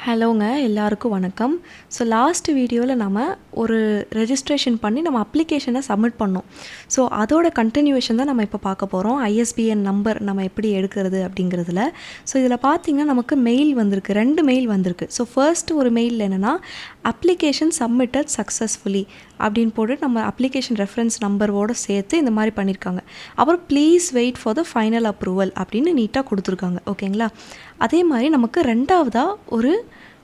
ஹலோங்க, எல்லாருக்கும் வணக்கம். So last வீடியோவில் நம்ம ஒரு ரெஜிஸ்ட்ரேஷன் பண்ணி நம்ம அப்ளிகேஷனை சப்மிட் பண்ணோம். ஸோ அதோட கண்டினியூவேஷன் தான் நம்ம இப்போ பார்க்க போகிறோம். ஐஎஸ்பிஎன் நம்பர் நம்ம எப்படி எடுக்கிறது அப்படிங்கிறதுல. ஸோ இதில் பார்த்திங்கன்னா நமக்கு மெயில் வந்திருக்கு, 2 மெயில் வந்திருக்கு. ஸோ ஃபர்ஸ்ட் ஒரு மெயில் என்னென்னா அப்ளிகேஷன் சப்மிட்டட் சக்ஸஸ்ஃபுல்லி அப்படின்னு போட்டு நம்ம அப்ளிகேஷன் ரெஃபரன்ஸ் நம்பரோடு சேர்த்து இந்த மாதிரி பண்ணியிருக்காங்க. அப்புறம் please wait for the final approval அப்படின்னு நீட்டாக கொடுத்துருக்காங்க. ஓகேங்களா? அதே மாதிரி நமக்கு ரெண்டாவதாக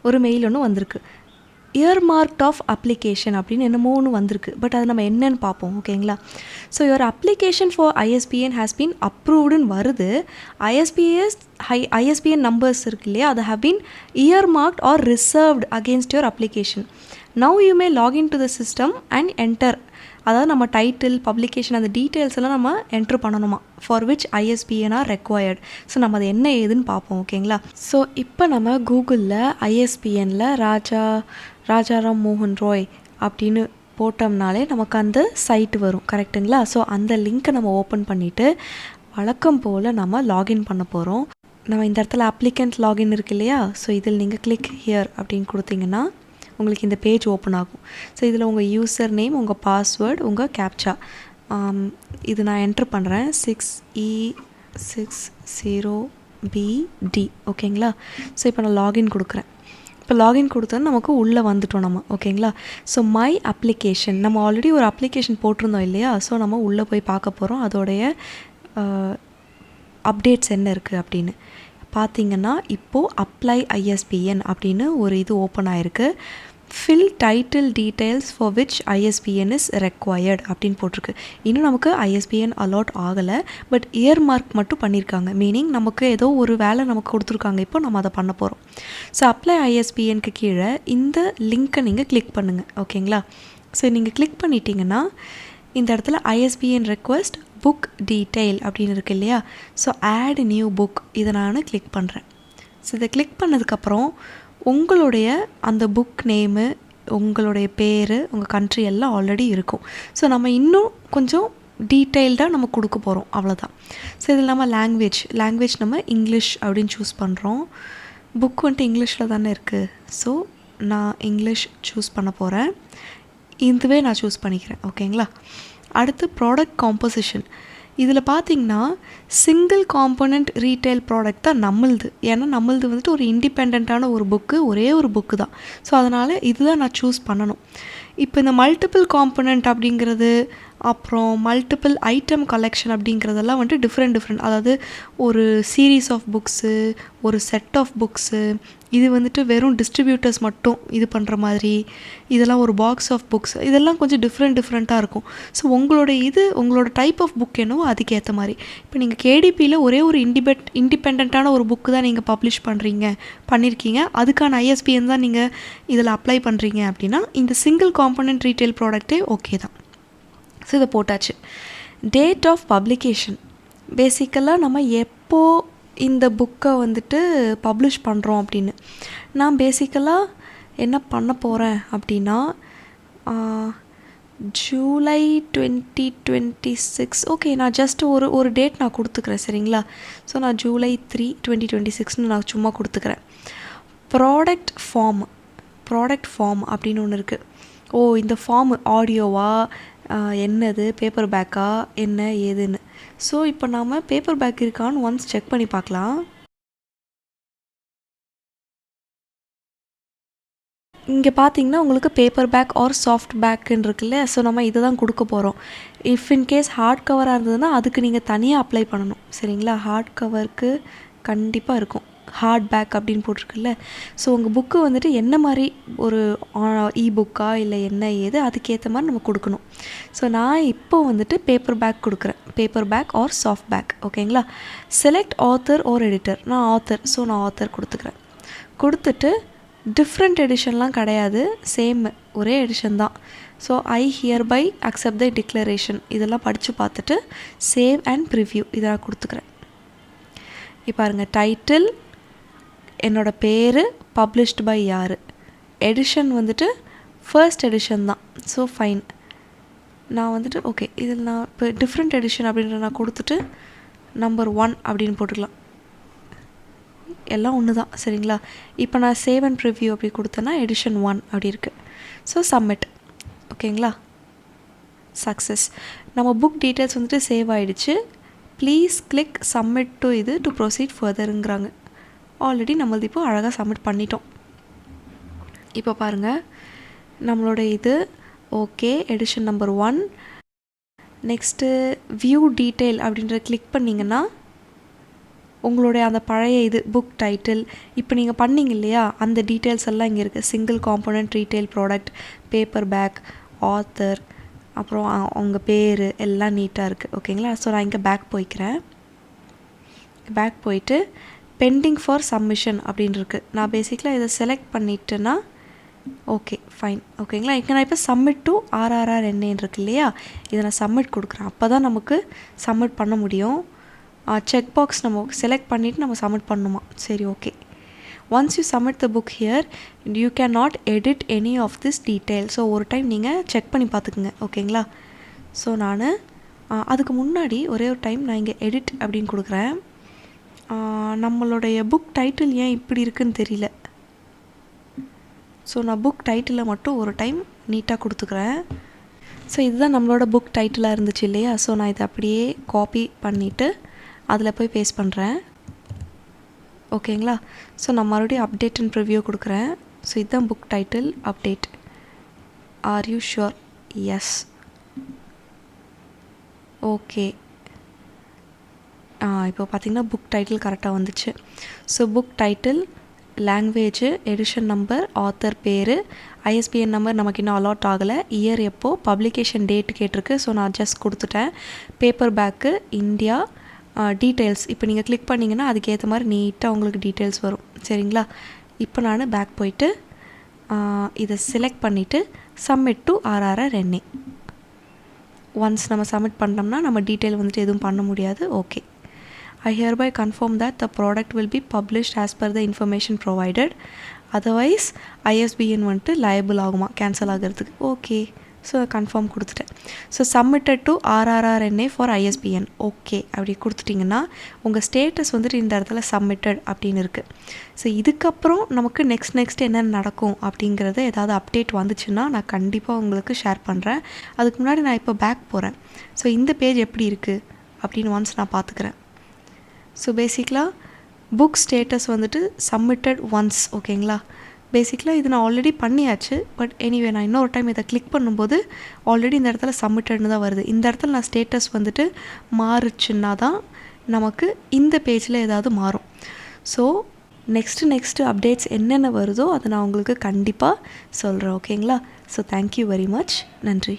ஒரு மெயில் ஒன்று வந்திருக்கு. earmarked ஆஃப் அப்ளிகேஷன் அப்படின்னு என்னமோ ஒன்று வந்திருக்கு. பட் அது நம்ம என்னன்னு பார்ப்போம். ஓகேங்களா? So your application for ISBN has been அப்ரூவ்டுன்னு வருது. ஐஎஸ்பிஎன் நம்பர்ஸ் இருக்கு இல்லையா, அது have been earmarked or reserved against your application. Now you may login to the system and enter. அதாவது நம்ம டைட்டில், பப்ளிகேஷன், அந்த டீட்டெயில்ஸ் எல்லாம் நம்ம என்ட்ரு பண்ணணுமா, for which ISBN R required. So நம்ம அது என்ன ஏதுன்னு பார்ப்போம். ஓகேங்களா? ஸோ இப்போ நம்ம கூகுளில் ஐஎஸ்பிஎனில் ராஜாராம் மோகன் ராய் அப்படின்னு போட்டோம்னாலே நமக்கு அந்த சைட்டு வரும். கரெக்டுங்களா? ஸோ அந்த லிங்க்கை நம்ம ஓப்பன் பண்ணிவிட்டு வழக்கம் போல் நம்ம லாகின் பண்ண போகிறோம். நம்ம இந்த இடத்துல அப்ளிகண்ட் லாகின் இருக்கு இல்லையா, ஸோ இதில் நீங்கள் கிளிக் ஹியர் அப்படின்னு கொடுத்தீங்கன்னா உங்களுக்கு இந்த பேஜ் ஓப்பன் ஆகும். ஸோ இதில் உங்கள் யூசர் நேம், உங்கள் பாஸ்வேர்டு, உங்கள் கேப்சா இது நான் என்ட்ரு பண்ணுறேன். 6E60BD. ஓகேங்களா? ஸோ இப்போ நான் லாகின் கொடுக்குறேன். இப்போ லாகின் கொடுத்தோன்னு நமக்கு உள்ளே வந்துட்டோம் நம்ம. ஓகேங்களா? ஸோ மை அப்ளிகேஷன், நம்ம ஆல்ரெடி ஒரு அப்ளிகேஷன் போட்டிருந்தோம் இல்லையா, ஸோ நம்ம உள்ளே போய் பார்க்க போகிறோம் அதோடைய அப்டேட்ஸ் என்ன இருக்குது அப்படின்னு. பார்த்திங்கன்னா இப்போது அப்ளை ஐஎஸ்பிஎன் அப்படின்னு ஒரு இது ஓப்பன் ஆகிருக்கு. Fill title details for which ISBN is required அப்படின்னு போட்டிருக்கு. இன்னும் நமக்கு ஐஎஸ்பிஎன் அலாட் ஆகலை, பட் earmark மட்டும் பண்ணியிருக்காங்க. மீனிங் நமக்கு ஏதோ ஒரு வேலை நமக்கு கொடுத்துருக்காங்க, இப்போ நம்ம அதை பண்ண போகிறோம். ஸோ அப்ளை ஐஎஸ்பிஎனுக்கு கீழே இந்த லிங்க்கை நீங்கள் கிளிக் பண்ணுங்கள். ஓகேங்களா? ஸோ நீங்கள் கிளிக் பண்ணிட்டீங்கன்னா இந்த இடத்துல ஐஎஸ்பிஎன் ரெக்வஸ்ட் புக் டீட்டெயில் அப்படின்னு இருக்கு இல்லையா, ஸோ ஆட் நியூ புக் இதை நான் கிளிக் பண்ணுறேன். ஸோ இதை கிளிக் பண்ணதுக்கப்புறம் உங்களுடைய அந்த புக் நேமு, உங்களுடைய பேர், உங்கள் கண்ட்ரி எல்லாம் ஆல்ரெடி இருக்கும். ஸோ நம்ம இன்னும் கொஞ்சம் டீட்டெயில்டாக நம்ம கொடுக்க போகிறோம், அவ்வளோதான். ஸோ இதில் நம்ம லாங்குவேஜ் நம்ம இங்கிலீஷ் அப்படின்னு சூஸ் பண்ணுறோம். புக் வந்துட்டு இங்கிலீஷில் தானே இருக்குது, ஸோ நான் இங்கிலீஷ் சூஸ் பண்ண போகிறேன். இதுவே நான் சூஸ் பண்ணிக்கிறேன். ஓகேங்களா? அடுத்து ப்ராடக்ட் காம்போசிஷன். இதில் பார்த்திங்கன்னா சிங்கிள் காம்போனண்ட் ரீட்டைல் ப்ராடக்ட் தான் நம்மளுது. ஏன்னா நம்மளுது வந்துட்டு ஒரு இண்டிபெண்ட்டான ஒரு புக்கு, ஒரே ஒரு புக்கு தான். ஸோ அதனால் இதுதான் நான் சூஸ் பண்ணணும். இப்போ இந்த மல்டிபிள் காம்போனண்ட் அப்படிங்கிறது, அப்புறம் மல்டிபிள் ஐட்டம் கலெக்ஷன் அப்படிங்கிறதெல்லாம் வந்துட்டு டிஃப்ரெண்ட், அதாவது ஒரு சீரீஸ் ஆஃப் புக்ஸு, ஒரு செட் ஆஃப் புக்ஸு, இது வந்துட்டு வெறும் டிஸ்ட்ரிபியூட்டர்ஸ் மட்டும் இது பண்ணுற மாதிரி, இதெல்லாம் ஒரு பாக்ஸ் ஆஃப் புக்ஸ், இதெல்லாம் கொஞ்சம் டிஃப்ரெண்ட்டாக இருக்கும். ஸோ உங்களோட டைப் ஆஃப் புக் என்னவோ அதுக்கேற்ற மாதிரி. இப்போ நீங்கள் கேடிபியில் ஒரே ஒரு இண்டிபெண்ட்டான ஒரு புக்கு தான் நீங்கள் பப்ளிஷ் பண்ணியிருக்கீங்க, அதுக்கான ஐஎஸ்பிஎன் தான் நீங்கள் இதில் அப்ளை பண்ணுறீங்க அப்படின்னா இந்த சிங்கிள் காம்போனண்ட் ரீட்டைல் ப்ராடக்ட்டே ஓகே தான். ஸோ இதை போட்டாச்சு. டேட் ஆஃப் பப்ளிகேஷன், பேசிக்கலாக நம்ம எப்போ இந்த புக்கை வந்துட்டு பப்ளிஷ் பண்ணுறோம் அப்படின்னு. நான் பேசிக்கலாக என்ன பண்ண போகிறேன் அப்படின்னா ஜூலை 2026. ஓகே, நான் ஜஸ்ட் ஒரு டேட் நான் கொடுத்துக்கிறேன். சரிங்களா? ஸோ நான் ஜூலை 3, 2026ன்னு நான் சும்மா கொடுத்துக்கிறேன். ப்ராடக்ட் ஃபார்ம் அப்படின்னு ஒன்று இருக்குது. இந்த ஃபார்ம் ஆடியோவா, என்னது பேப்பர் பேக்கா, என்ன ஏதுன்னு. ஸோ இப்போ நாம் பேப்பர் பேக் இருக்கான்னு ஒன்ஸ் செக் பண்ணி பார்க்கலாம். இங்கே பார்த்தீங்கன்னா உங்களுக்கு பேப்பர் பேக் ஆர் சாஃப்ட் பேக்குன்னு இருக்குல்ல, ஸோ நம்ம இதை தான் கொடுக்க போகிறோம். இஃப் இன்கேஸ் ஹார்ட் கவராக இருந்ததுன்னா அதுக்கு நீங்கள் தனியாக அப்ளை பண்ணணும். சரிங்களா? ஹார்ட் கவருக்கு கண்டிப்பாக இருக்கும், ஹார்ட் பேக் அப்படின்னு போட்டிருக்குல்ல. ஸோ உங்கள் புக்கு வந்துட்டு என்ன மாதிரி ஒரு புக்கா இல்லை என்ன ஏது அதுக்கேற்ற மாதிரி நம்ம கொடுக்கணும். ஸோ நான் இப்போ வந்துட்டு பேப்பர் பேக் கொடுக்குறேன், paper back or soft back. ஓகேங்களா? செலக்ட் ஆத்தர் ஆர் எடிட்டர், நான் ஆத்தர், ஸோ நான் ஆத்தர் கொடுத்துக்கிறேன். கொடுத்துட்டு டிஃப்ரெண்ட் எடிஷன்லாம் கிடையாது, சேம் ஒரே எடிஷன் தான். So I hereby accept the declaration இதெல்லாம் படித்து பார்த்துட்டு சேவ் அண்ட் ப்ரிவ்யூ இதை நான் கொடுத்துக்கிறேன். இப்போ பாருங்கள், டைட்டில் என்னோட பேர், பப்ளிஷ்டு பை யார், எடிஷன் வந்துட்டு ஃபர்ஸ்ட் எடிஷன் தான். ஸோ ஃபைன், நான் வந்துட்டு ஓகே இதில் நான் இப்போ டிஃப்ரெண்ட் எடிஷன் அப்படின்ற நான் கொடுத்துட்டு நம்பர் 1 அப்படின்னு போட்டுக்கலாம். எல்லாம் ஒன்று தான் சரிங்களா. இப்போ நான் சேவ் அண்ட் ப்ரிவ்யூ அப்படி கொடுத்தேன்னா எடிஷன் 1 அப்படி இருக்குது. So submit. ஓகேங்களா, சக்ஸஸ். நம்ம புக் டீட்டெயில்ஸ் வந்துட்டு சேவ் ஆகிடுச்சு. ப்ளீஸ் கிளிக் சப்மிட் டு இது டு ப்ரொசீட் ஃபர்தருங்கிறாங்க. ஆல்ரெடி நம்மளது இப்போ அழகாக சப்மிட் பண்ணிட்டோம். இப்போ பாருங்கள் நம்மளோட இது okay, edition number 1. Next view detail அப்படின்ற கிளிக் பண்ணிங்கன்னா உங்களுடைய அந்த பழைய இது புக் டைட்டில் இப்போ நீங்கள் பண்ணிங்க இல்லையா, அந்த டீட்டெயில்ஸ் எல்லாம் இங்கே இருக்குது. Single component, retail product, paper bag, author, அப்புறம் அவங்க பேர் எல்லாம் நீட்டாக இருக்குது. ஓகேங்களா. ஸோ நான் இங்கே பேக் போய்க்கிறேன். பேக் போயிட்டு பெண்டிங் ஃபார் சப்மிஷன் அப்படின்னு இருக்குது. நான் பேசிக்கலாக இதை செலக்ட் பண்ணிட்டேன்னா ஓகே ஃபைன். ஓகேங்களா. இங்கே நான் இப்போ சப்மிட் டு RRRNA இருக்கு இல்லையா, இதை நான் சப்மிட் கொடுக்குறேன். அப்போ தான் நமக்கு சப்மிட் பண்ண முடியும். செக் பாக்ஸ் நம்ம செலக்ட் பண்ணிவிட்டு நம்ம சப்மிட் பண்ணணுமா. சரி okay. Once you submit the book here you can not edit any of this detail. So ஒரு டைம் நீங்கள் செக் பண்ணி பார்த்துக்குங்க. ஓகேங்களா. ஸோ நான் அதுக்கு முன்னாடி ஒரே ஒரு டைம் நான் இங்கே எடிட் அப்படின்னு கொடுக்குறேன். நம்மளுடைய புக் டைட்டில் ஏன் இப்படி இருக்குதுன்னு தெரியல. ஸோ நான் புக் டைட்டிலில் மட்டும் ஒரு டைம் நீட்டாக கொடுத்துக்கிறேன். ஸோ இதுதான் நம்மளோட புக் டைட்டிலாக இருந்துச்சு இல்லையா. ஸோ நான் இதை அப்படியே காப்பி பண்ணிவிட்டு அதில் போய் பேஸ்ட் பண்ணுறேன். ஓகேங்களா. ஸோ நான் மறுபடியும் அப்டேட் அண்ட் ப்ரிவ்யூ கொடுக்குறேன். ஸோ இதுதான் book title, update. Are you sure? Yes. Okay. இப்போ பார்த்திங்கன்னா புக் டைட்டில் கரெக்டாக வந்துச்சு. So book title, language, edition number, author பேர், ISBN நம்பர் நமக்கு இன்னும் அலாட் ஆகலை, இயர் எப்போ, பப்ளிகேஷன் டேட் கேட்டிருக்கு. ஸோ நான் ஜஸ்ட் கொடுத்துட்டேன். பேப்பர் பேக்கு, இந்தியா, டீட்டெயில்ஸ் இப்போ நீங்கள் கிளிக் பண்ணிங்கன்னா அதுக்கேற்ற மாதிரி நீட்டாக உங்களுக்கு டீட்டெயில்ஸ் வரும். சரிங்களா. இப்போ நான் பேக் போயிட்டு இதை செலக்ட் பண்ணிவிட்டு சப்மிட் டு RRRNA. ஒன்ஸ் நம்ம சப்மிட் பண்ணோம்னா நம்ம டீட்டெயில் வந்துட்டு எதுவும் பண்ண முடியாது. Okay. I hereby confirm that the product will be published as per the information provided. Otherwise ISBN வந்துட்டு liable ஆகுமா கேன்சல் ஆகிறதுக்கு. ஓகே. ஸோ கன்ஃபார்ம் கொடுத்துட்டேன். So submitted to RRRNA for ISBN. Okay அப்படி கொடுத்துட்டிங்கன்னா உங்கள் ஸ்டேட்டஸ் வந்துட்டு இந்த இடத்துல சப்மிட்டட் அப்படின்னு இருக்குது. ஸோ இதுக்கப்புறம் நமக்கு நெக்ஸ்ட் என்னென்ன நடக்கும் அப்படிங்கிறத ஏதாவது அப்டேட் வந்துச்சுன்னா நான் கண்டிப்பாக உங்களுக்கு ஷேர் பண்ணுறேன். அதுக்கு முன்னாடி நான் இப்போ பேக் போகிறேன். ஸோ இந்த பேஜ் எப்படி இருக்குது அப்படின்னு ஒன்ஸ் நான் பார்த்துக்கிறேன். ஸோ பேசிக்கலாக புக் ஸ்டேட்டஸ் வந்துட்டு சப்மிட்டட் ஒன்ஸ். ஓகேங்களா. பேசிக்கலாக இது நான் ஆல்ரெடி பண்ணியாச்சு. பட் எனிவே நான் இன்னொரு டைம் இதை கிளிக் பண்ணும்போது ஆல்ரெடி இந்த இடத்துல சப்மிட்டட்னு தான் வருது. இந்த இடத்துல நான் ஸ்டேட்டஸ் வந்துட்டு மாறுச்சுன்னா தான் நமக்கு இந்த பேஜில் ஏதாவது மாறும். ஸோ நெக்ஸ்ட்டு அப்டேட்ஸ் என்னென்ன வருதோ அதை நான் உங்களுக்கு கண்டிப்பாக சொல்கிறேன். ஓகேங்களா. So thank you very much. நன்றி.